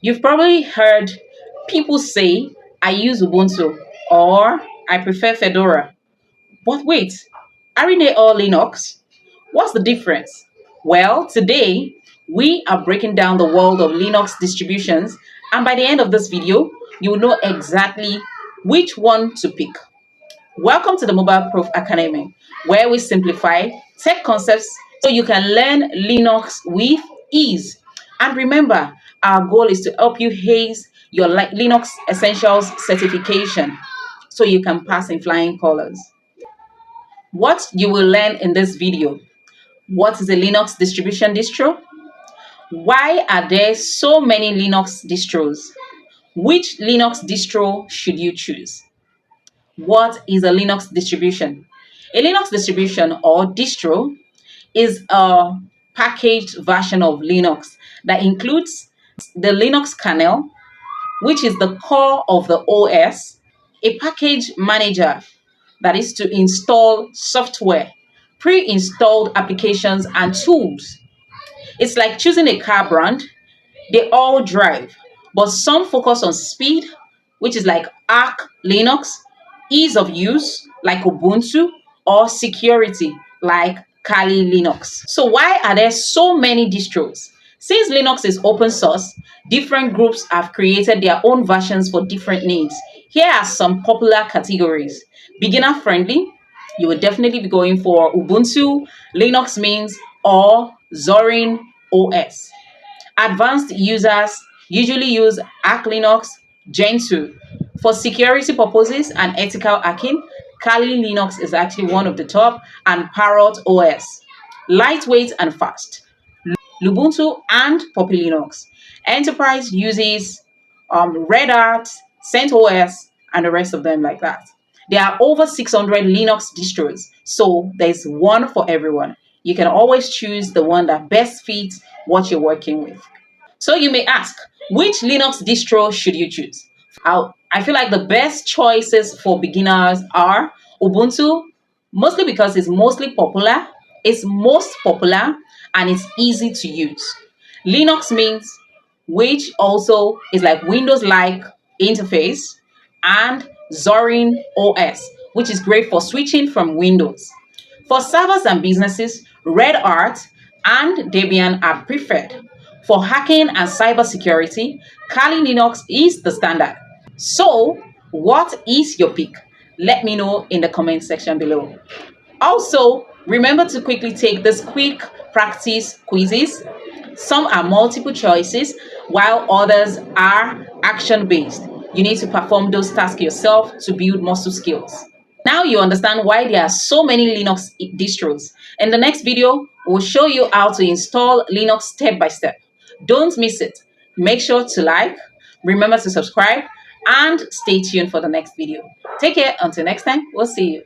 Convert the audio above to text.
You've probably heard people say, I use Ubuntu or I prefer Fedora. But wait, aren't they all Linux? What's the difference? Well, today we are breaking down the world of Linux distributions, and by the end of this video, you will know exactly which one to pick. Welcome to the Mobile Prof Academy, where we simplify tech concepts so you can learn Linux with ease. And remember, our goal is to help you haze your Linux Essentials certification so you can pass in flying colors. What you will learn in this video: what is a Linux distribution distro? Why are there so many Linux distros? Which Linux distro should you choose? What is a Linux distribution? A Linux distribution or distro is a packaged version of Linux that includes the Linux kernel, which is the core of the OS, a package manager that is to install software, pre-installed applications and tools. It's like choosing a car brand. They all drive, but some focus on speed, which is like Arch Linux, ease of use, like Ubuntu, or security, like Kali Linux. So why are there so many distros? Since Linux is open source, different groups have created their own versions for different needs. Here are some popular categories. Beginner friendly, you will definitely be going for Ubuntu, Linux Mint, or Zorin OS. Advanced users usually use Arch Linux Gen 2. For security purposes and ethical hacking, Kali Linux is actually one of the top, and Parrot OS. Lightweight and fast, Ubuntu and Poppy Linux. Enterprise uses Red Hat, CentOS, and the rest of them like that. There are over 600 Linux distros, so there's one for everyone. You can always choose the one that best fits what you're working with. So you may ask, which Linux distro should you choose? I feel like the best choices for beginners are Ubuntu, mostly because it's most popular, and it's easy to use. Linux Mint, which also is like Windows-like interface, and Zorin OS, which is great for switching from Windows. For servers and businesses, Red Hat and Debian are preferred. For hacking and cybersecurity, Kali Linux is the standard. So, what is your pick? Let me know in the comment section below. Also, remember to quickly take this quick practice quizzes. Some are multiple choices, while others are action-based. You need to perform those tasks yourself to build muscle skills. Now you understand why there are so many Linux distros. In the next video, we'll show you how to install Linux step by step. Don't miss it. Make sure to like, remember to subscribe, and stay tuned for the next video. Take care. Until next time, we'll see you.